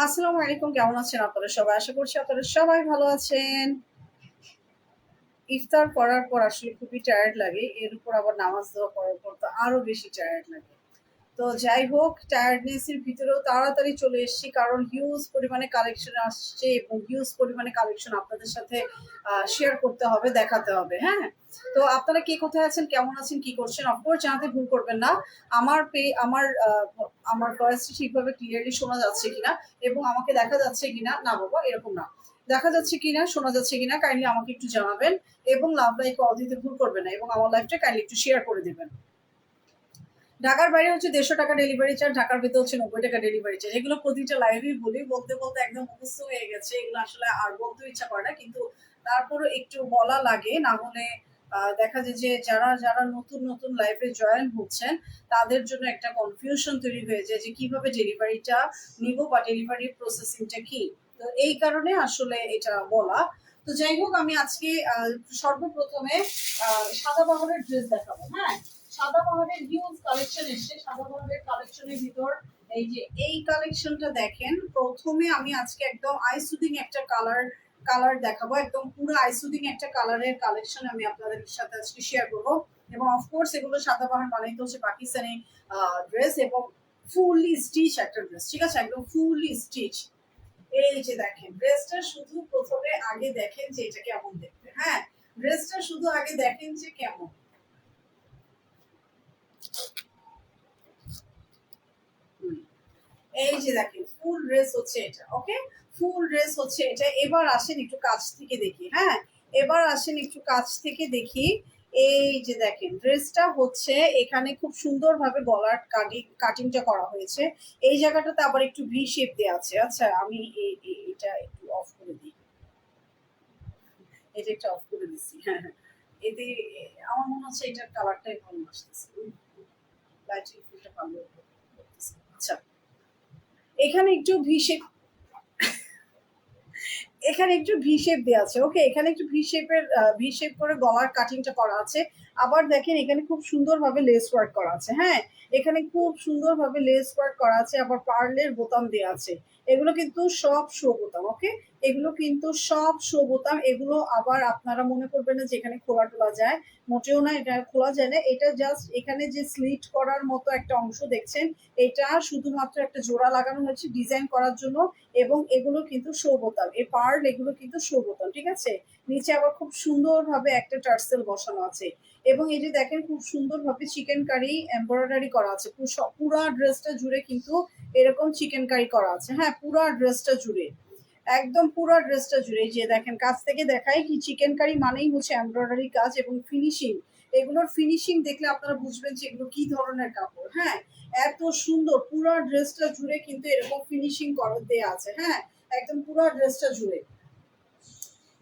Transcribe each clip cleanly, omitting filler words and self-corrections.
আসসালামু আলাইকুম, কেমন আছেন আপনারা সবাই? আশা করছি আপনারা সবাই ভালো আছেন। ইফতার করার পর আসলে খুবই টায়ার্ড লাগে। এর উপর আবার নামাজ দেওয়া করার পর তো আরো বেশি টায়ার্ড লাগে। তো যাই হোক, টায়ার্ডনেস এর ভিতরেও তাড়াতাড়ি চলে এসেছি, কারণ হিউজ পরিমাণে কালেকশন আসছে এবং হিউজ পরিমাণে কালেকশন আপনাদের সাথে শেয়ার করতে হবে, দেখাতে হবে। হ্যাঁ, তো আপনারা কে কোথায় আছেন, কেমন আছেন, কি করছেন, অফকোর্স জানাতে ভুল করবেন না। আমার আমার ভয়েসটি ঠিকভাবে ক্লিয়ারলি শোনা যাচ্ছে কিনা এবং আমাকে দেখা যাচ্ছে কিনা, না বাবা এরকম না, দেখা যাচ্ছে কিনা, শোনা যাচ্ছে কিনা কাইন্ডলি আমাকে একটু জানাবেন। এবং লাভ লাইক কল দিতে ভুল করবেন না এবং আমার লাইফটা কাইন্ডলি একটু শেয়ার করে দেবেন। ঢাকার বাইরে হচ্ছে 150 টাকা ডেলিভারি চার্জ, ঢাকার ভেতর হচ্ছে 90 টাকা ডেলিভারি চার্জ। এগুলো প্রতিটা লাইভেই বলি, বলতে বলতে একদম মুখস্থ হয়ে গেছে, এগুলো আসলে আর বলতে ইচ্ছা করে না, কিন্তু তারপরও একটু বলা লাগে, না হলে দেখা যায় যে যারা যারা নতুন নতুন লাইভে জয়েন হচ্ছেন তাদের জন্য একটা কনফিউশন তৈরি হয়ে যায় যে কিভাবে ডেলিভারিটা নিব বা ডেলিভারির প্রসেসিংটা কি। তো এই কারণে আসলে এটা বলা। তো যাই হোক, আমি আজকে সর্বপ্রথমে সাদাবাহারের ড্রেস দেখাবো। হ্যাঁ, সাদাবাহারের হিউজ কালেকশন এসছে। সাদাবাহারের কালেকশনের ভিতর এই যে এই কালেকশনটা দেখেন। প্রথমে আমি আজকে একদম আইসুদিং একটা কালার দেখাবো, একদম পুরো আইসুদিং একটা কালারের কালেকশন আমি আপনাদের সাথে আজকে শেয়ার করবো। এবং অফকোর্স এগুলো সাদাবাহার মানেই তো হচ্ছে পাকিস্তানি ড্রেস এবং ফুললি স্টিচ একটা ড্রেস, ঠিক আছে, একদম ফুললি স্টিচ। এই যে দেখেন ড্রেসটা, শুধু প্রথমে আগে দেখেন যে এটা কেমন দেখতে। হ্যাঁ, ড্রেসটা শুধু আগে দেখেন যে কেমন। এই যে দেখেন ফুল ড্রেস হচ্ছে এটা। ওকে, ফুল ড্রেস হচ্ছে এটা। এবার আসেন একটু কাছ থেকে দেখি। হ্যাঁ, এবার আসেন একটু কাছ থেকে দেখি। এই যে দেখেন ড্রেসটা হচ্ছে, এখানে খুব সুন্দরভাবে গলার কাটিংটা করা হয়েছে। এই জায়গাটাতে আবার একটু ভি শেপ দেওয়া আছে। আচ্ছা, আমি এটা একটু অফ করে দিই, এটা একটু অফ করে দিচ্ছি। হ্যাঁ হ্যাঁ, এতে আমার মনে হচ্ছে এটার কালারটাই ভালো আসতেছে। লাইটের ফুলটা ভালো করতেছে। আচ্ছা, এখানে একটু ভি শেপ, এখানে একটু ভি শেপ দেওয়া আছে। ওকে, এখানে একটু ভি শেপ করে গলার কাটিংটা করা আছে। আবার দেখেন এখানে খুব সুন্দরভাবে লেস ওয়ার্ক করা আছে। হ্যাঁ, এখানে খুব সুন্দরভাবে লেস ওয়ার্ক করা আছে, আবার পার্লের বোতাম দেওয়া আছে। এগুলো কিন্তু সব শো বোতাম। ওকে, এগুলো কিন্তু সব শো বোতাম। এগুলো আবার আপনারা মনে করবেন না যে এখানে খোলা টোলা যায়, মোটেও না, এটা খোলা যায় না। এটা জাস্ট এখানে যে স্লিট করার মতো একটা অংশ দেখছেন, এটা শুধুমাত্র একটা জোড়া লাগানো হয়েছে ডিজাইন করার জন্য। এবং এগুলো কিন্তু শো বোতাম, এই পার্ল এগুলো কিন্তু শো বোতাম, ঠিক আছে। নিচে আবার খুব সুন্দরভাবে একটা টার্সেল বসানো আছে। এবং এই যে দেখেন খুব সুন্দরভাবে চিকেন কারি এমব্রয়ডারি করা আছে। পুরা ড্রেসটা জুড়ে কিন্তু এরকম চিকেন কারি করা আছে। হ্যাঁ, পুরা ড্রেসটা জুড়ে, একদম পুরো ড্রেসটা জুড়ে। এই যে দেখেন কাছ থেকে দেখাই, কি চিকেন কারি মানেই হচ্ছে এমব্রয়ডারি কাজ এবং ফিনিশিং। এগুলোর ফিনিশিং দেখলে আপনারা বুঝবেন যে এগুলো কি ধরনের কাপড়। হ্যাঁ, এত সুন্দর পুরো ড্রেসটা জুড়ে কিন্তু এরকম ফিনিশিং করা দেয়া আছে। হ্যাঁ, একদম পুরো ড্রেসটা জুড়ে।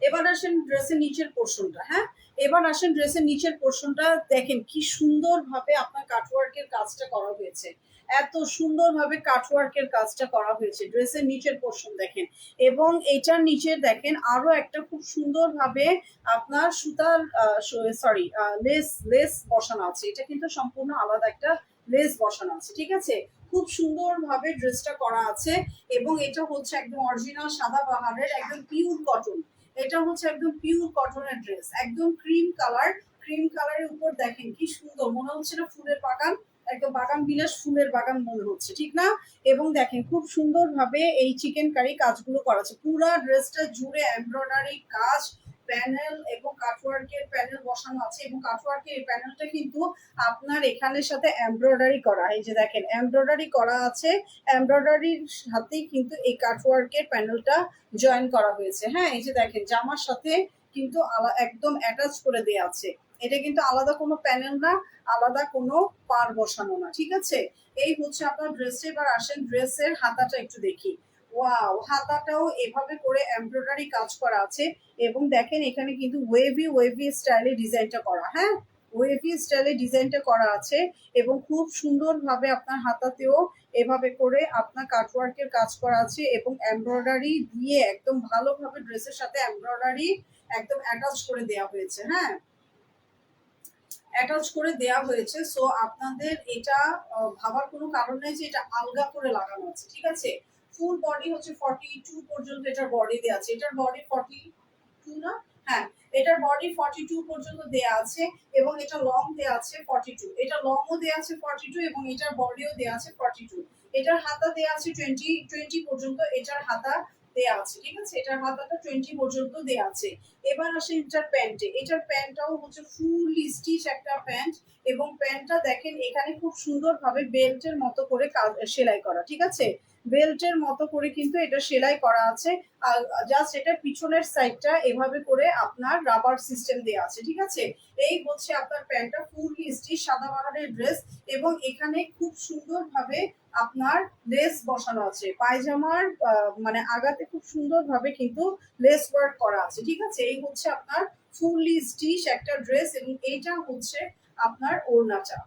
এবার আসেন ড্রেসের নিচের পোর্শনটা। হ্যাঁ, এবার আসেন ড্রেসের নিচের পোর্শনটা দেখেন কি সুন্দরভাবে আপনার কাটওয়ার্কের কাজটা করা হয়েছে। এত সুন্দরভাবে কাটওয়ার্কের কাজটা করা হয়েছে ড্রেসের নিচের পোর্শন দেখেন। এবং এটার নিচে দেখেন আরো একটা খুব সুন্দরভাবে আপনার সুতার সরি লেস লেস বসানো আছে। এটা কিন্তু সম্পূর্ণ আলাদা একটা লেস বসানো আছে, ঠিক আছে। খুব সুন্দরভাবে ড্রেসটা করা আছে। এবং এটা হচ্ছে একদম অরিজিনাল সাদাবাহারের একদম পিওর কটন। এটা হচ্ছে একদম পিওর কটনের ড্রেস, একদম ক্রিম কালার। ক্রিম কালারের উপর দেখেন কি সুন্দর, মনে হচ্ছে না ফুলের বাগান, একদম বাগান বিলাস ফুলের বাগান মনে হচ্ছে, ঠিক না। এবং দেখেন খুব সুন্দরভাবে এই চিকেন কারি কাজগুলো করা আছে। পুরা ড্রেসটা জুড়ে এমব্রয়ডারি কাজ, প্যানেল এবং কাটওয়ার্কের প্যানেল বসানো আছে। এবং কাটওয়ার্কের এই প্যানেলটা কিন্তু আপনার এখানের সাথে এমব্রয়ডারি করা। এই যে দেখেন এমব্রয়ডারি করা আছে, এমব্রয়ডারির সাথেই কিন্তু এই কাটওয়ার্কের প্যানেলটা জয়েন করা হয়েছে। হ্যাঁ, এই যে দেখেন জামার সাথে কিন্তু একদম অ্যাটাচ করে দেওয়া আছে। এটা কিন্তু আলাদা কোনো প্যানেল না, আলাদা কোনো পার বসানো না, ঠিক আছে। এই হচ্ছে আপনার ড্রেসে। এবার আসেন ড্রেসের হাতাটা একটু দেখি। ওয়াও, হাতাটাও এভাবে করে এমব্রয়ডারি কাজ করা আছে। এবং দেখেন এখানে কিন্তু ওয়েভি ওয়েভি স্টাইলে ডিজাইনটা করা। হ্যাঁ, ওয়েভি স্টাইলে ডিজাইনটা করা আছে। এবং খুব সুন্দরভাবে আপনার হাতাতেও এভাবে করে আপনার কাটওয়ার্কের কাজ করা আছে এবং এমব্রয়ডারি দিয়ে একদম ভালোভাবে ড্রেসের সাথে এমব্রয়ডারি একদম অ্যাটাচ করে দেওয়া হয়েছে। হ্যাঁ, অ্যাটাচ করে দেওয়া হয়েছে। সো আপনাদের এটা ভাবার কোনো কারণ নেই যে এটা আলগা করে লাগানো আছে, ঠিক আছে। ফুল বডি হচ্ছে 42 পর্যন্ত এটার বডি দেয়া আছে। এটার বডি 42 না? হ্যাঁ, এটার বডি 42 পর্যন্ত দেয়া আছে এবং এটা লং দেয়া আছে 42। এটা লংও দেয়া আছে 42 এবং এটার বডিও দেয়া আছে 42। এটার হাতা দেয়া আছে 20 পর্যন্ত, এটার হাতা দেয়া আছে। ঠিক আছে, এটার হাতাটা 20 পর্যন্ত দেয়া আছে। এবার আসে এটার প্যান্টে। এটার প্যান্টটাও হচ্ছে ফুল স্টিচ একটা প্যান্ট এবং প্যান্টটা দেখেন এখানে খুব সুন্দরভাবে বেল্টের মতো করে সেলাই করা। ঠিক আছে, বেল্টের মতো করে কিন্তু এটা সেলাই করা আছে। আর জাস্ট এটার পিছনের সাইডটা এভাবে করে আপনার রাবার সিস্টেম দেওয়া আছে। ঠিক আছে, এই হচ্ছে আপনার প্যান্টটা ফুল স্টিচ সাদা বাহারের ড্রেস এবং এখানে খুব সুন্দরভাবে আপনার লেস বসানো আছে। পায়জামার মানে আগাতে খুব সুন্দরভাবে কিন্তু লেস ওয়ার্ক করা আছে। ঠিক আছে, এই হচ্ছে আপনার ফুললি স্টিচ একটা ড্রেস এবং এইটা হচ্ছে আপনার ওড়নাটা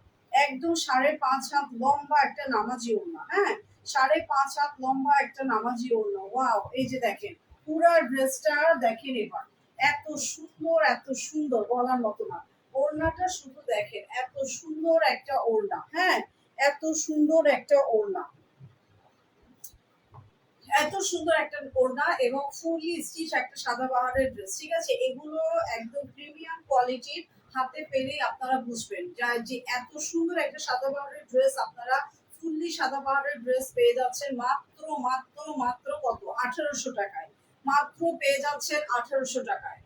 একদম 5.5 হাত লম্বা একটা নামাজি ওড়না। হ্যাঁ, 5.5 হাত লম্বা একটা নামাজি ওড়না। ওয়াও, এই যে দেখেন পুরা ড্রেসটা দেখেন এবার, এত সুন্দর এত সুন্দর বলার মতো না। ওড়নাটা শুধু দেখেন, এত সুন্দর একটা ওড়না। হ্যাঁ, এত সুন্দর একটা ওড়না, এত সুন্দর একটা ওড়না এবং ফুলি স্টিচ একটা সাদা বাহারের ড্রেস। ঠিক আছে, এগুলো একদম প্রিমিয়াম কোয়ালিটির, হাতে পেলেই আপনারা বুঝবেন যে এত সুন্দর একটা সাদা বাহারের ড্রেস আপনারা ফুললি সাদা বাহারের ড্রেস পেয়ে যাচ্ছেন মাত্র মাত্র মাত্র কত, 1800 টাকায়। মাত্র পেয়ে যাচ্ছেন 1800 টাকায়।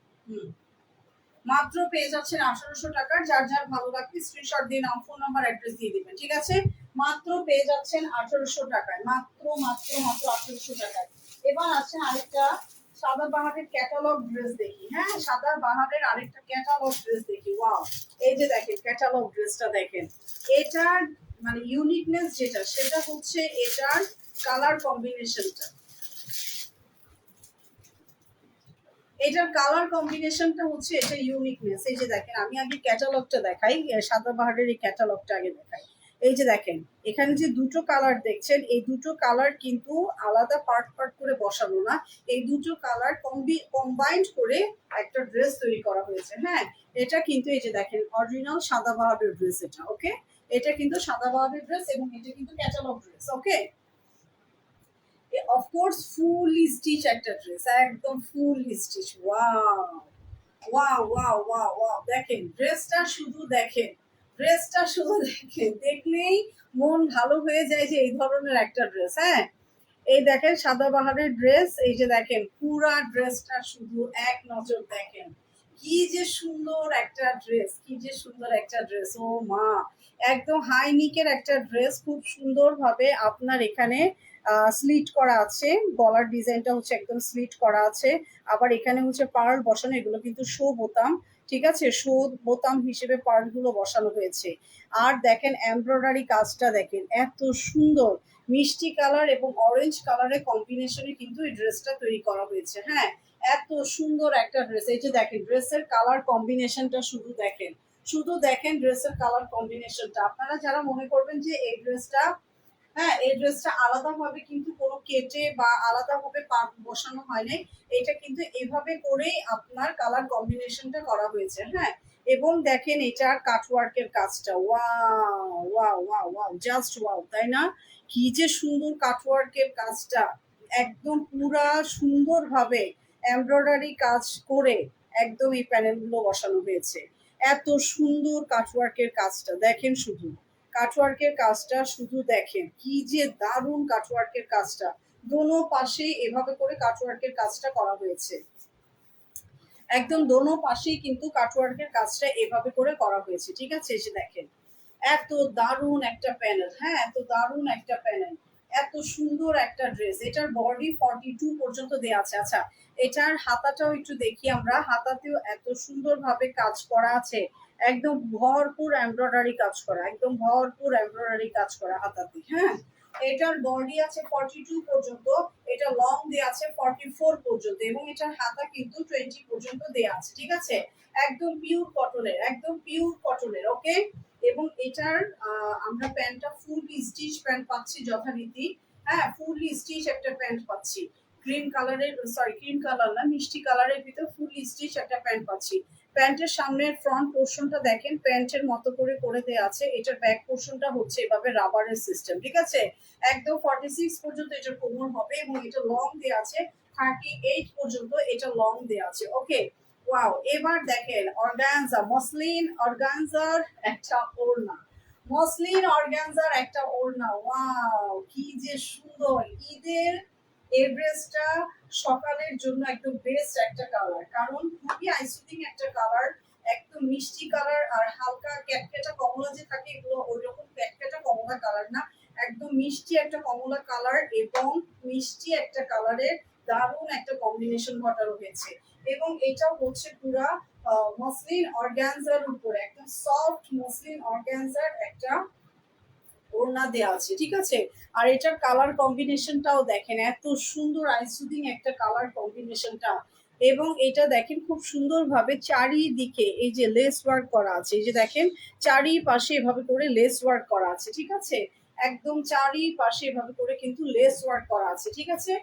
মাত্র পেয়ে যাচ্ছেন 1800 টাকার। যার যার ভালো লাগবে স্ক্রিনশট দিয়ে নাম, ফোন নাম্বার, অ্যাড্রেস দিয়ে দিবেন। ঠিক আছে, মাত্র পেয়ে যাচ্ছেন 1800 টাকায়। মাত্র মাত্র মাত্র 1800 টাকায়। এবার আছেন আরেকটা সাদা বাহারের ক্যাটালগ ড্রেস দেখি। হ্যাঁ, সাদা বাহারের আরেকটা ক্যাটালগ ড্রেস দেখি। ওয়াও, এই যে দেখেন ক্যাটালগ ড্রেসটা দেখেন। এটার মানে ইউনিকনেস যেটা সেটা হচ্ছে এটার কালার কম্বিনেশনটা। এটার কালার কম্বিনেশনটা হচ্ছে এটা ইউনিকনেস। এই যে দেখেন, আমি আগে ক্যাটালগটা দেখাই, সাদা বাহারের এই ক্যাটালগটা আগে দেখাই। এই যে দেখেন এখানে যে দুটো কালার দেখছেন, এই দুটো কালার কিন্তু আলাদা পার্ট পার্ট করে বসানো না, এই দুটো কালার কম্বাইন্ড করে একটা ড্রেস তৈরি করা হয়েছে। হ্যাঁ, এটা কিন্তু এই যে দেখেন অরিজিনাল সাদা বাহারের ড্রেস এটা। ওকে, এটা কিন্তু সাদা বাহারের ড্রেস এবং এটা কিন্তু ক্যাটালগ ড্রেস। ওকে, অফকোর্স ফুলি স্টিচ একটা ড্রেস, একদম full stitch. Wow wow wow wow wow, দেখেন ড্রেসটা শুধু দেখেন, ড্রেসটা শুধু দেখেন, দেখলেই মন ভালো হয়ে যায় যে এই ধরনের একটা ড্রেস। হ্যাঁ, এই দেখেন সাদা বাহারের ড্রেস। এই যে দেখেন পুরা ড্রেসটা শুধু এক নজর দেখেন, কি যে সুন্দর একটা ড্রেস, কি যে সুন্দর একটা ড্রেস। ও মা, একদম হাই নিকের একটা ড্রেস, খুব সুন্দর ভাবে আপনার এখানে স্লিট করা আছে। গলার ডিজাইনটা হচ্ছে একদম স্লিট করা আছে। আবার এখানে হচ্ছে পার্ল বসানো, এগুলো কিন্তু শো বোতাম। ঠিক আছে, শো বোতাম হিসেবে পার্ল গুলো বসানো হয়েছে। আর দেখেন এমব্রয়ডারি কাজটা দেখেন, এত সুন্দর মিষ্টি কালার এবং অরেঞ্জ কালারের কম্বিনেশনে কিন্তু এই ড্রেসটা তৈরি করা হয়েছে। হ্যাঁ, এত সুন্দর একটা ড্রেস। এই যে দেখেন ড্রেসের কালার কম্বিনেশনটা শুধু দেখেন, শুধু দেখেন ড্রেসের কালার কম্বিনেশনটা। আপনারা যারা মনে করবেন যে এই ড্রেসটা, হ্যাঁ এই ড্রেসটা আলাদাভাবে কিন্তু কোনো কেটে বা আলাদাভাবে পার্ট বসানো হয় নাই, এটা কিন্তু এভাবে করেই আপনার কালার কম্বিনেশনটা করা হয়েছে। হ্যাঁ, এবং দেখেন এটার কাটওয়ার্কের কাজটা, wow wow wow wow, just wow, তাই না? কি যে সুন্দর কাটওয়ার্কের কাজটা, একদম পুরা সুন্দরভাবে এমব্রয়ডারি কাজ করে একদম এই প্যানেলগুলো বসানো হয়েছে। এত সুন্দর কাটওয়ার্কের কাজটা দেখেন, শুধু কাটওয়ার্কের কাজটা শুধু দেখেন, কি যে দারুণ কাটওয়ার্কের কাজটা। দোনো পাশেই এভাবে করে কাটওয়ার্কের কাজটা করা হয়েছে, একদম দোনো পাশেই কিন্তু কাটওয়ার্কের কাজটা এভাবে করে করা হয়েছে। ঠিক আছে, এসে দেখেন এত দারুণ একটা প্যানেল। হ্যাঁ, এত দারুণ একটা প্যানেল, এত সুন্দর একটা ড্রেস। এটার বডি 42 পর্যন্ত দেওয়া আছে। আচ্ছা, এটার হাতাটাও একটু দেখি আমরা। হাতাতেও এত সুন্দরভাবে কাজ করা আছে, একদম ভরপুর এমব্রয়ডারি কাজ করা, একদম ভরপুর এমব্রয়ডারি কাজ করা হাতাতে। হ্যাঁ, এটার বডি আছে 42 পর্যন্ত, এটা লং দেয়া আছে 44 পর্যন্ত এবং এটার হাতা কিন্তু 20 পর্যন্ত দেয়া আছে। ঠিক আছে, একদম পিওর কটনের, একদম পিওর কটনের। ওকে, এবং এটার আমরা প্যান্টটা ফুল স্টিচ প্যান্ট পাচ্ছি যথারীতি। হ্যাঁ, ফুল স্টিচ একটা প্যান্ট পাচ্ছি, ক্রিম কালারের, সরি ক্রিম কালার না, মিষ্টি কালারের ভিতর ফুল স্টিচ একটা প্যান্ট পাচ্ছি। প্যান্টের সামনের ফ্রন্ট পোর্শনটা দেখেন প্যান্টের মতো করে করে দেওয়া আছে। এটার ব্যাক পোর্শনটা হচ্ছে এভাবে রাবারের সিস্টেম, ঠিক আছে। একদম 46 পর্যন্ত এটার কোমর হবে এবং এটা লং দেওয়া আছে 38 পর্যন্ত, এটা লং দেওয়া আছে। ওকে, ওয়াও। এবার দেখেন অর্গানজা, মসলিন অর্গানজার একটা ওড়না, মসলিন অর্গানজার একটা ওড়না, ওয়াও কি যে সুন্দর। ঈদের এই ড্রেসটা সকালের জন্য একদম বেস্ট একটা কালার, কারণ খুবই আইসুদিং একটা কালার, একদম মিষ্টি কালার। আর হালকা ক্যাটকেটা কমলা যে থাকে, এগুলো ওই রকম ক্যাটকেটা কমলা কালার না, একদম মিষ্টি একটা কমলা কালার এবং মিষ্টি একটা কালারের দারুণ একটা কম্বিনেশন ঘটানো হয়েছে। এবং এটাও হচ্ছে পুরা মসলিন অর্গানজার উপরে, একদম সফট মসলিন অর্গানজার একটা ওড়না দেওয়া আছে, ঠিক আছে। আর এটার কালার কম্বিনেশনটাও দেখেন, এত সুন্দর আইসুদিং একটা কালার কম্বিনেশনটা। এবং এটা দেখেন খুব সুন্দরভাবে চারিদিকে এই যে লেস ওয়ার্ক করা আছে, এই যে দেখেন চারিপাশে এভাবে করে লেস ওয়ার্ক করা আছে, ঠিক আছে। একদম চারিপাশে এভাবে করে কিন্তু লেস ওয়ার্ক করা আছে, ঠিক আছে।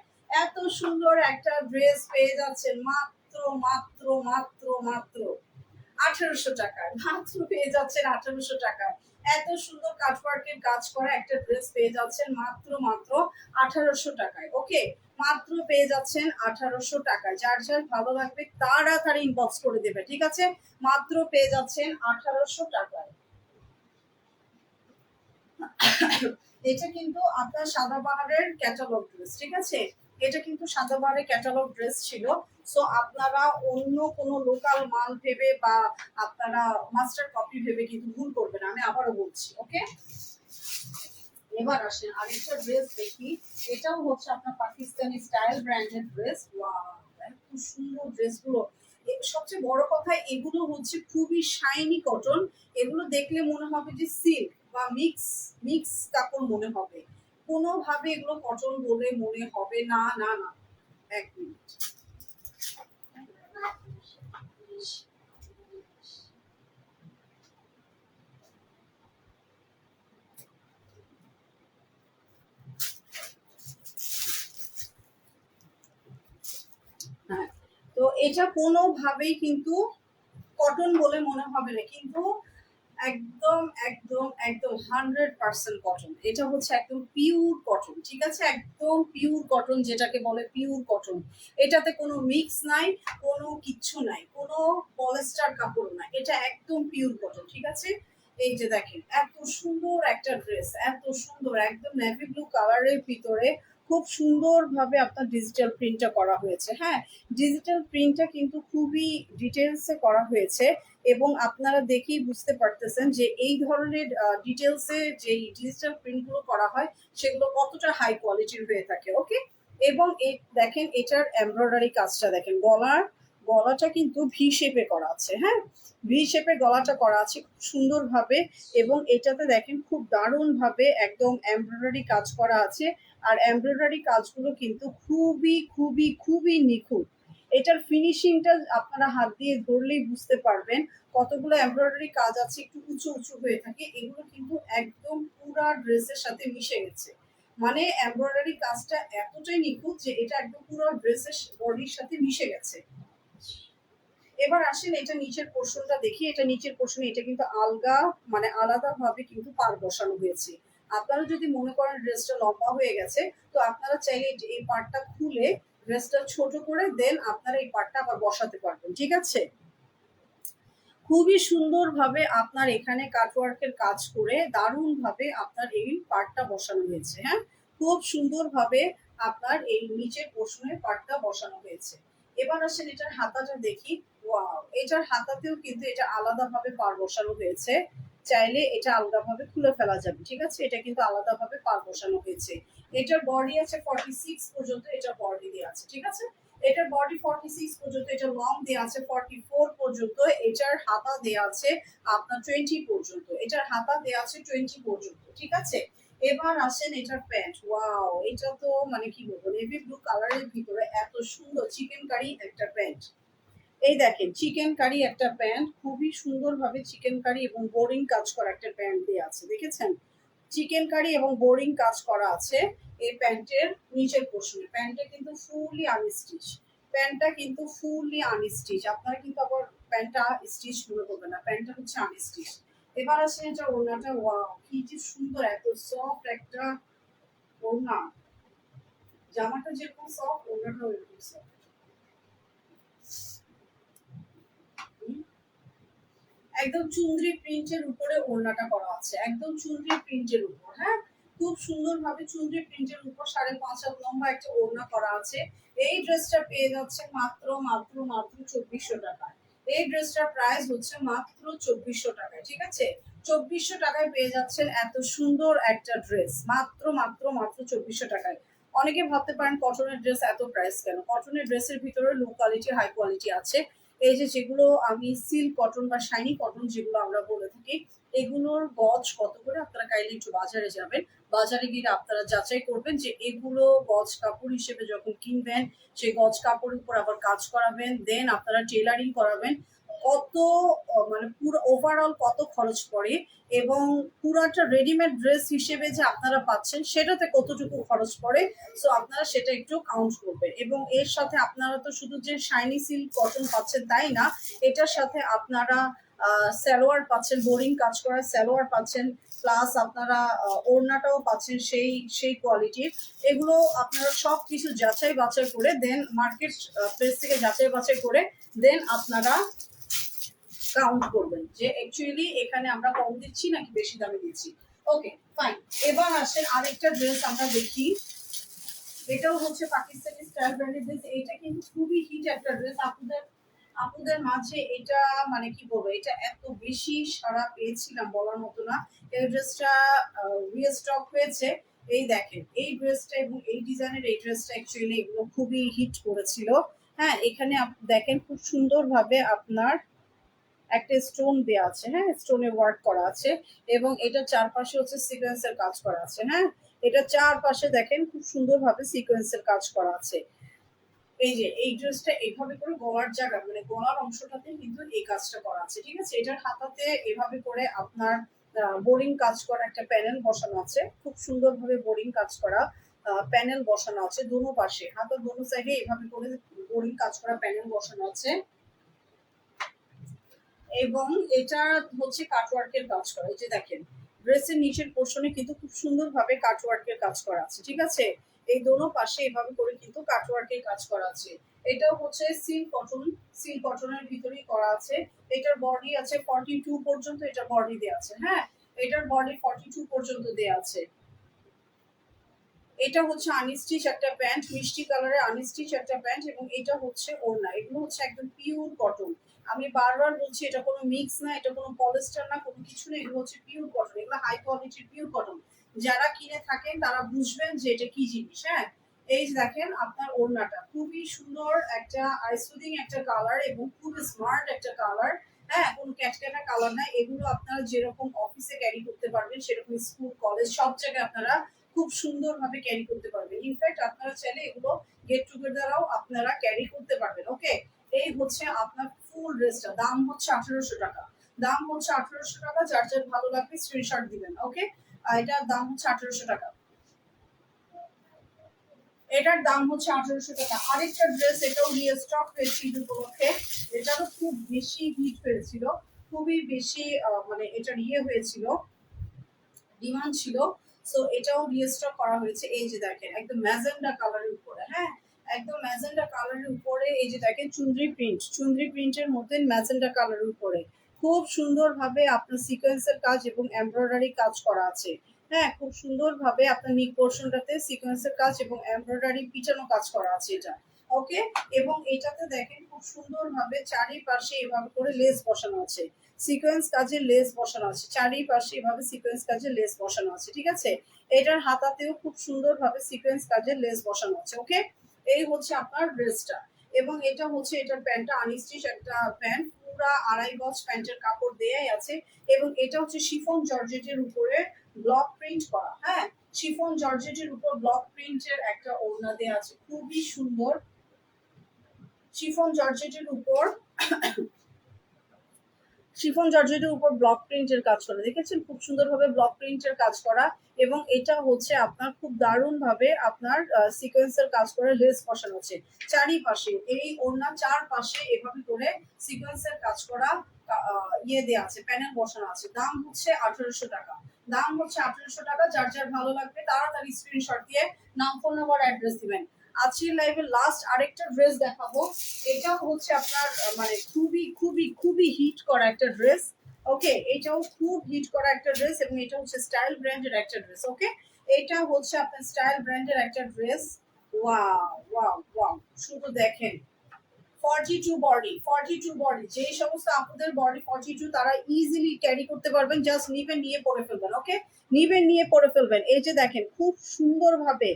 এত সুন্দর একটা ড্রেস পেয়ে যাচ্ছেন মাত্র মাত্র মাত্র মাত্র 1800 টাকায়, মাত্র পেয়ে যাচ্ছেন 1800 টাকায়। এত সুন্দর কাটওয়ার্কের কাজ করা একটা ড্রেস পেয়ে যাচ্ছেন মাত্র মাত্র 1800 টাকায়। ওকে, মাত্র পেয়ে যাচ্ছেন 1800 টাকায়। যার যার ভালো লাগবে তাড়াতাড়ি ইনবক্স করে দেবে, ঠিক আছে। মাত্র পেয়ে যাচ্ছেন 1800 টাকায়। এটা কিন্তু আপনার সাদাবাহারের ক্যাটালগ ড্রেস, ঠিক আছে। এটা কিন্তু সাদাবাহারের ক্যাটালগ ড্রেস ছিল। সো আপনারা অন্য কোনো লোকাল মাল ভেবে বা আপনারা মাস্টার কপি ভেবে কিন্তু ভুল করবেন, আমি আবারও বলছি। ওকে, এবার আসেন আরেকটা ড্রেস দেখি। এটাও হচ্ছে আপনার পাকিস্তানি স্টাইল ব্র্যান্ডের ড্রেস। ওয়াও, এত সুন্দর ড্রেসগুলো। সবচেয়ে বড় কথা, এগুলো হচ্ছে খুবই শাইনি কটন। এগুলো দেখলে মনে হবে যে সিল্ক বা মিক্স মিক্স কাপড় মনে হবে, কোনোভাবে এগুলো কটন বলে মনে হবে না। না না, এক মিনিট। হ্যাঁ, তো এটা কোনোভাবেই কিন্তু কটন বলে মনে হবে না, কিন্তু একদম একদম একদম 100% কটন। এটা হচ্ছে একদম পিওর কটন, ঠিক আছে। একদম পিওর কটন, যেটাকে বলে পিওর কটন। এটাতে কোনো মিক্স নাই, কোনো কিচ্ছু নাই, কোনো পলিস্টার কাপড় নাই, এটা একদম পিওর কটন, ঠিক আছে। এই যে দেখেন এত সুন্দর একটা ড্রেস, এত সুন্দর, একদম নেভি ব্লু কালারের ভিতরে খুব সুন্দরভাবে আপনার ডিজিটাল প্রিন্টটা করা হয়েছে। হ্যাঁ, ডিজিটাল প্রিন্টটা কিন্তু খুবই ডিটেলসে করা হয়েছে এবং আপনারা দেখেই বুঝতে পারতেছেন যে এই ধরনের ডিটেলসে যে ডিজিটাল প্রিন্টগুলো করা হয় সেগুলো কতটা হাই কোয়ালিটির হয়ে থাকে। ওকে, এবং এই দেখেন এটার এমব্রয়ডারি কাজটা দেখেন, গলাটা কিন্তু ভি শেপে করা আছে। হ্যাঁ, ভি শেপে গলাটা করা আছে খুব সুন্দরভাবে। এবং এটাতে দেখেন খুব দারুণভাবে একদম এমব্রয়ডারি কাজ করা আছে। আর এমব্রয়ডারি কাজগুলো কিন্তু খুবই খুবই খুবই নিখুঁত। এটার ফিনিশিংটা আপনারা হাত দিয়ে ধরলেই বুঝতে পারবেন, কতগুলো এমব্রয়ডারি কাজ আছে একটু উঁচু উঁচু হয়ে থাকে, এগুলো কিন্তু একদম পুরা ড্রেসের সাথে মিশে গেছে। মানে এমব্রয়ডারি কাজটা এতটাই নিখুঁত যে এটা একদম পুরো ড্রেসের বডির সাথে মিশে গেছে। এবার আসেন এটা নিচের পোর্শনটা দেখি। এটা নিচের পোর্শনে এটা কিন্তু আলগা, মানে আলাদাভাবে কিন্তু পার বসানো হয়েছে। আপনারা যদি মনে করেন ড্রেসটা লম্বা হয়ে গেছে, তো আপনারা চাইলে এই পার্টটা খুলে ড্রেসটা ছোট করে দেন আপনারা এই পার্টটা আবার বসাতে পারবেন, ঠিক আছে। খুবই সুন্দরভাবে আপনার এখানে কাটওয়ার্কের কাজ করে দারুণভাবে আপনার এই পার্টটা বসানো হয়েছে। হ্যাঁ, খুব সুন্দরভাবে আপনার এই নিচের পোর্শনের পার্টটা বসানো হয়েছে। এবার আসেন এটার হাতাটা দেখি। ওয়াও, এটার হাতাতেও কিন্তু এটা আলাদাভাবে পার বসানো হয়েছে, চাইলে এটা আলাদাভাবে খুলে ফেলা যাবে, ঠিক আছে। এটা কিন্তু আলাদাভাবে পার বসানো হয়েছে। এটার বডি আছে 46 পর্যন্ত, এটা বডি দেওয়া আছে, ঠিক আছে। এটার বডি 46 পর্যন্ত, এটা লং দেওয়া আছে 44 পর্যন্ত, এটার হাতা দেওয়া আছে আপনার 20 পর্যন্ত, এটার হাতা দেওয়া আছে 20 পর্যন্ত, ঠিক আছে। এবার আসেন এটার প্যান্ট। ওয়াও, এটা তো মানে কি বলবো, নেভি ব্লু কালারের ভিতরে এত সুন্দর চিকেন কারি একটা প্যান্ট। এই দেখেন চিকেন কারি একটা প্যান্ট, খুবই সুন্দরভাবে চিকেন কারি এবং বোরিং কাজ করা একটা প্যান্ট দিয়ে আছে, দেখেছেন। চিকেন কারি এবং বোরিং কাজ করা আছে এই প্যান্টের নিচের পোর্শনে। প্যান্টটা কিন্তু ফুললি আনস্টিচ, প্যান্টটা কিন্তু ফুললি আনস্টিচ। আপনারা কিন্তু আবার প্যান্টটা স্টিচ মনে করবে না, প্যান্টটা হচ্ছে আনস্টিচ। এবার আসে এটা ওড়নাটা, ওয়াও কি যে সুন্দর, এত সফট একটা ওড়না, জামাটা যেরকম সফট ওড়নাটাও এরকম সফট। একদম চুনরি প্রিন্টের উপরে ওড়নাটা করা আছে, একদম চুনরি প্রিন্টের উপর, হ্যাঁ খুব সুন্দর ভাবে চুনরি প্রিন্টের উপর 5.5 হাত লম্বা একটা ওড়না করা আছে। এই ড্রেসটা পেয়ে যাচ্ছে মাত্র মাত্র মাত্র 2400 টাকায়। এই ড্রেসটার প্রাইস হচ্ছে মাত্র 2400 টাকায়, ঠিক আছে? 2400 টাকায় পেয়ে যাচ্ছেন এত সুন্দর একটা ড্রেস, মাত্র মাত্র মাত্র 2400 টাকায়। অনেকে ভাবতে পারেন কটনের ড্রেস এত প্রাইস কেন? কটনের ড্রেসের ভিতরে লো কোয়ালিটি হাই কোয়ালিটি আছে। এই যে যেগুলো আমি সিল্ক কটন বা শাইনি কটন যেগুলো আমরা বলে থাকি, এগুলোর গজ কত করে আপনারা কাইন্ডলি একটু বাজারে যাবেন, বাজারে গিয়ে আপনারা যাচাই করবেন যে এগুলো গজ কাপড় হিসেবে যখন কিনবেন, সেই গজ কাপড়ের উপর আবার কাজ করাবেন, দেন আপনারা টেলারিং করাবেন, কত মানে পুরো ওভারঅল কত খরচ পড়ে, এবং পুরাটা রেডিমেড ড্রেস হিসেবে যে আপনারা পাচ্ছেন সেটাতে কতটুকু খরচ পড়ে। সো আপনারা সেটা একটু কাউন্ট করবেন। এবং এর সাথে আপনারা তো শুধু যে শাইনি সিল্ক কটন পাচ্ছেন তাই না, এটার সাথে আপনারা সালোয়ার পাচ্ছেন, বোরিং কাজ করা সালোয়ার পাচ্ছেন, প্লাস আপনারা ওড়নাটাও পাচ্ছেন সেই সেই কোয়ালিটির। এগুলো আপনারা সব কিছু যাচাই বাছাই করে দেন, মার্কেট প্লেস থেকে যাচাই বাছাই করে দেন আপনারা কাউন্ট করবেন যে অ্যাকচুয়ালি এখানে আমরা কম দিচ্ছি নাকি বেশি দামে দিচ্ছি। Okay fine. এবার আসেন আরেকটা ড্রেস আমরা দেখি, এটাও হচ্ছে পাকিস্তানি স্টাইল ব্র্যান্ডের ড্রেস। এটা কিন্তু খুবই হিট একটা ড্রেস আপুদের আপুদের মাঝে। এটা মানে কি বলবো, এটা এত বেশি সারা পেয়েছিলাম বলার মতো না। এই ড্রেসটা রিস্টক হয়েছে। এই দেখেন এই ড্রেসটা এবং এই ডিজাইনের এই ড্রেসটা অ্যাকচুয়ালি এগুলো খুবই হিট করেছিল। হ্যাঁ এখানে দেখেন খুব সুন্দর ভাবে আপনার একটা স্টোন দেওয়া আছে, হ্যাঁ স্টোনে ওয়ার্ক করা আছে, এবং এটা চারপাশে হচ্ছে সিকোয়েন্সের কাজ করা আছে। হ্যাঁ এটা চারপাশে দেখেন খুব সুন্দরভাবে সিকোয়েন্সের কাজ করা আছে। এই যে এই ড্রেসটা এইভাবে করে গলার জায়গা মানে গলার অংশটাতে কিন্তু এই কাজটা করা আছে, ঠিক আছে? এটার হাতাতে এভাবে করে আপনার বোরিং কাজ করা একটা প্যানেল বসানো আছে, খুব সুন্দরভাবে বোরিং কাজ করা প্যানেল বসানো আছে দুনো পাশে, হাতের দুনো সাইডে এভাবে করে বোরিং কাজ করা প্যানেল বসানো আছে। এবং এটা হচ্ছে কাটওয়ার্কের কাজ করা। এই যে দেখেন ড্রেসের নিচের পোর্শনে কিন্তু খুব সুন্দরভাবে কাটওয়ার্কের কাজ করা আছে, ঠিক আছে? এই দোনো পাশে এভাবে করে কিন্তু কাটওয়ার্কের কাজ করা আছে। এটাও হচ্ছে সিল্ক কটন, সিল্ক কটনের ভিতরেই করা আছে। এটার বডি আছে 42 পর্যন্ত, এটা বডি দেওয়া আছে। হ্যাঁ এটার বডি 42 পর্যন্ত দেওয়া আছে। এটা হচ্ছে আনস্টিচ একটা প্যান্ট, মিষ্টি কালারের আনস্টিচ একটা প্যান্ট, এবং এটা হচ্ছে ওড়না। এগুলো হচ্ছে একদম পিওর কটন। আমি বারবার বলছি এটা কোনো মিক্স না, এটা কোনো পলিস্টার না, কোনো কিছু না, এগুলো হচ্ছে পিওর কটন, এগুলো হাই কোয়ালিটির পিওর কটন। যারা কিনে থাকেন তারা বুঝবেন যে এটা কি জিনিস। হ্যাঁ এই যে দেখেন আপনার ওড়নাটা খুবই সুন্দর একটা আইসুদিং একটা কালার, এবং খুব স্মার্ট একটা কালার। হ্যাঁ কোনো ক্যাটক্যাটা কালার না, এগুলো আপনারা যেরকম অফিসে ক্যারি করতে পারবেন, সেরকম স্কুল কলেজ সব জায়গায় আপনারা খুব সুন্দরভাবে ক্যারি করতে পারবেন। ইনফ্যাক্ট আপনারা চাইলে এগুলো গেট টুগেদারও আপনারা ক্যারি করতে পারবেন। ওকে এই হচ্ছে আপনার ফুল ড্রেসটা, দাম হচ্ছে 1800 টাকা। দাম হচ্ছে 1800 টাকা, যার যার ভালো লাগবে স্ক্রিনশট দিবেন। ওকে এটার দাম হচ্ছে 1800 টাকা। এটার দাম হচ্ছে 1800 টাকা। আরেকটা ড্রেস, এটাও রিস্টক হয়েছে ঈদ উপলক্ষে। এটারও খুব বেশি হিট হয়েছিল, খুবই বেশি মানে এটার হয়েছিল, ডিমান্ড ছিল। সো এটাও রিস্টক করা হয়েছে। এই যে দেখেন একদম ম্যাজেন্ডা কালারের উপরে, হ্যাঁ একদম ম্যাজেন্ডা কালারের উপরে। এই যে দেখেন চুনরি প্রিন্ট, চুনরি প্রিন্টের মধ্যে ম্যাজেন্ডা কালারের উপরে খুব সুন্দরভাবে আপনার সিকোয়েন্সের কাজ এবং এমব্রয়ডারি কাজ করা আছে। হ্যাঁ খুব সুন্দরভাবে আপনার নিক পোর্শনটাতে সিকোয়েন্সের কাজ এবং এমব্রয়ডারি পিটানো কাজ করা আছে এটা। ওকে এবং এটাতে দেখেন খুব সুন্দরভাবে চারিপাশে এভাবে করে লেস বসানো আছে, সিকোয়েন্স কাজের লেস বসানো আছে, চারিপাশে এভাবে সিকোয়েন্স কাজের লেস বসানো আছে, ঠিক আছে? এটার হাতাতেও খুব সুন্দরভাবে সিকোয়েন্স কাজের লেস বসানো আছে। ওকে এই হচ্ছে আপনার ড্রেসটা। এবং এটা হচ্ছে এটার প্যান্টটা আনস্টিচ একটা প্যান্ট, পুরা 2.5 গজ প্যান্টের কাপড় দেয়াই আছে। এবং এটা হচ্ছে শিফন জর্জেটের উপরে ব্লক প্রিন্ট করা। হ্যাঁ শিফন জর্জেটের উপর ব্লক প্রিন্টের একটা ওড়না দেয়া আছে, খুবই সুন্দর। শিফন জর্জেটের উপর শিফন জর্জেটের উপর ব্লক প্রিন্টের কাজ করা, দেখেছেন খুব সুন্দরভাবে ব্লক প্রিন্টের কাজ করা। এবং এটা হচ্ছে আপনার খুব দারুণ ভাবে আপনার সিকোয়েন্সের কাজ করে লেস বসানো আছে চারিপাশে, এই ওড়নার চারপাশে এভাবে করে সিকোয়েন্সের কাজ করা ইয়ে দেওয়া আছে, প্যানেল বসানো আছে। দাম হচ্ছে 1800 টাকা। দাম হচ্ছে 1800 টাকা। যার যার ভালো লাগবে তাড়াতাড়ি স্ক্রিনশট দিয়ে নাম, ফোন নাম্বার, অ্যাড্রেস দিবেন। আজকের লাইভে লাস্ট আরেকটা ড্রেস দেখাবো। এটাও হচ্ছে আপনার মানে খুবই খুবই খুবই হিট করা একটা ড্রেস। ওকে, এটাও খুব হিট করা একটা ড্রেস এবং এটা হচ্ছে স্টাইল ব্র্যান্ডের একটা ড্রেস। ওকে, এটা হচ্ছে আপনার স্টাইল ব্র্যান্ডের একটা ড্রেস। ওয়াও ওয়াও ওয়াও, শুধু দেখেন 42 বডি, 42 বডি, যে সমস্ত আপুদের বডি 42 তারা ইজিলি ক্যারি করতে পারবেন। জাস্ট নিবেন, নিয়ে পরে ফেলবেন। ওকে, নিবেন, নিয়ে পরে ফেলবেন। এই যে দেখেন খুব সুন্দরভাবে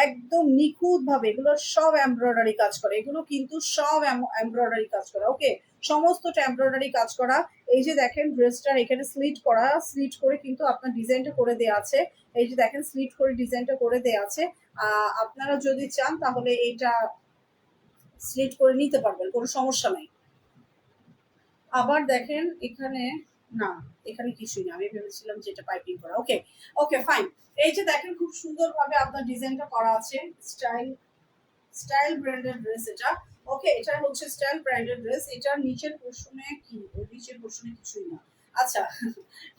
একদম নিখুঁত ভাবে এগুলো সব এমব্রয়ডারি কাজ করে, এগুলো কিন্তু সব এমব্রয়ডারি কাজ করা। ওকে, সমস্তটা এমব্রয়ডারি কাজ করা। এই যে দেখেন ড্রেসটার এখানে স্লিট করা, স্লিট করে কিন্তু আপনার ডিজাইনটা করে দেওয়া আছে। এই যে দেখেন স্লিট করে ডিজাইনটা করে দেওয়া আছে। আপনারা যদি চান তাহলে এইটা স্লিট করে নিতে পারবেন, কোনো সমস্যা নাই। আবার দেখেন এখানে, না এখানে কিছুই না, আমি ভেবেছিলাম যে এটা পাইপিং করা। ওকে ওকে ফাইন। এই যে দেখেন খুব সুন্দরভাবে আপনার ডিজাইনটা করা আছে, স্টাইল স্টাইল ব্র্যান্ডের ড্রেস এটা। ওকে, এটা হচ্ছে স্টাইল ব্র্যান্ডের ড্রেস। এটার নিচের পোর্শনে কি, নিচের পোর্শনে কিছুই না। আচ্ছা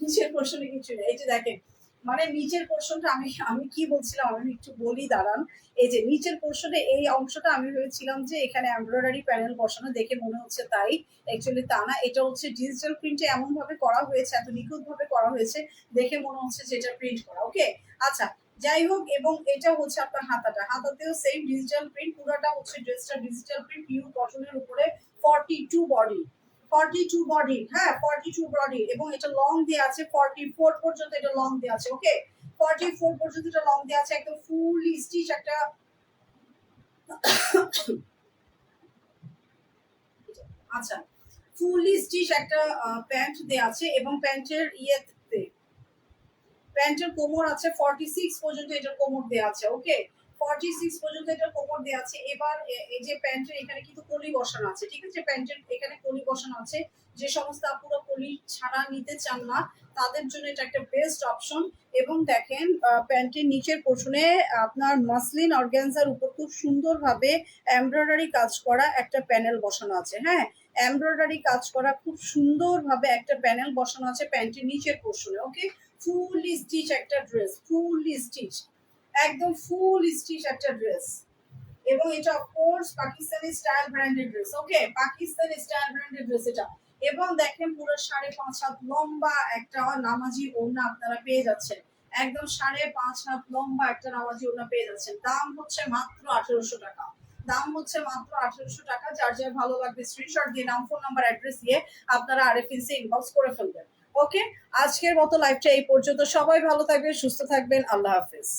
নিচের পোর্শনে কিছুই না। এই যে দেখেন মানে নিচের পোর্শনটা আমি আমি কি বলছিলাম আমি একটু বলি দাঁড়ান। এই যে নিচের পোর্শনে এই অংশটা আমি ভেবেছিলাম যে এখানে এমব্রয়ডারি প্যানেল বসানো, দেখে মনে হচ্ছে তাই, অ্যাকচুয়ালি তা না। এটা হচ্ছে ডিজিটাল প্রিন্টে এমন ভাবে করা হয়েছে, এত নিখুঁত ভাবে করা হয়েছে, দেখে মনে হচ্ছে যে এটা প্রিন্ট করা। ওকে, আচ্ছা যাই হোক। এবং এটা হচ্ছে আপনার হাতাটা, হাতাতেও সেম ডিজিটাল প্রিন্ট, পুরোটা হচ্ছে ড্রেসটা ডিজিটাল প্রিন্ট পিওর কটনের উপরে। 42 বডি, 42 বডি, হ্যাঁ 42 বডি। এবং এটা লং দেওয়া আছে 44 পর্যন্ত, এটা লং দেওয়া আছে। ওকে, 44 পর্যন্ত এটা লং দেওয়া আছে, একদম ফুল স্টিচ একটা আচ্ছা ফুললি স্টিচ একটা প্যান্ট দেওয়া আছে। এবং প্যান্টের ইয়েতে প্যান্টের কোমর আছে 46 পর্যন্ত, এটার কোমর দেওয়া আছে। ওকে, 46 পর্যন্ত এটার কোমর দেওয়া আছে। এবার এই যে প্যান্টের এখানে কিন্তু কলি বসানো আছে, ঠিক আছে, প্যান্টের এখানে কলি বসানো আছে। যে সমস্ত আপুরা কলি ছাড়া নিতে চান না তাদের জন্য এটা একটা বেস্ট অপশন। এবং দেখেন প্যান্টের নিচের পোর্শনে আপনার মাসলিন অর্গানজার উপর খুব সুন্দরভাবে এমব্রয়ডারি কাজ করা একটা প্যানেল বসানো আছে। হ্যাঁ, এমব্রয়ডারি কাজ করা খুব সুন্দরভাবে একটা প্যানেল বসানো আছে প্যান্টের নিচের পোর্শনে। ওকে, ফুললি স্টিচ একটা ড্রেস, ফুললি স্টিচ, একদম ফুল স্টিচ একটা ড্রেস। এবং এটা of course Pakistani style branded dress. Okay, Pakistani style branded dress এটা। এবং দেখেন পুরো 5.5 হাত লম্বা একটা নামাজি ওড়না আপনারা পেয়ে যাচ্ছেন, একদম 5.5 হাত লম্বা একটা নামাজি ওড়না পেয়ে যাচ্ছেন। দাম হচ্ছে মাত্র 1800 টাকা। দাম হচ্ছে মাত্র 1800 টাকা। যার যার ভালো লাগবে স্ক্রিনশট দিয়ে নাম, ফোন নাম্বার, অ্যাড্রেস দিয়ে আপনারা আরএফএনসি ইনবক্স করে ফেলবেন। ওকে, আজকের মতো লাইভটা এই পর্যন্ত। সবাই ভালো থাকবেন, সুস্থ থাকবেন, আল্লাহ হাফেজ।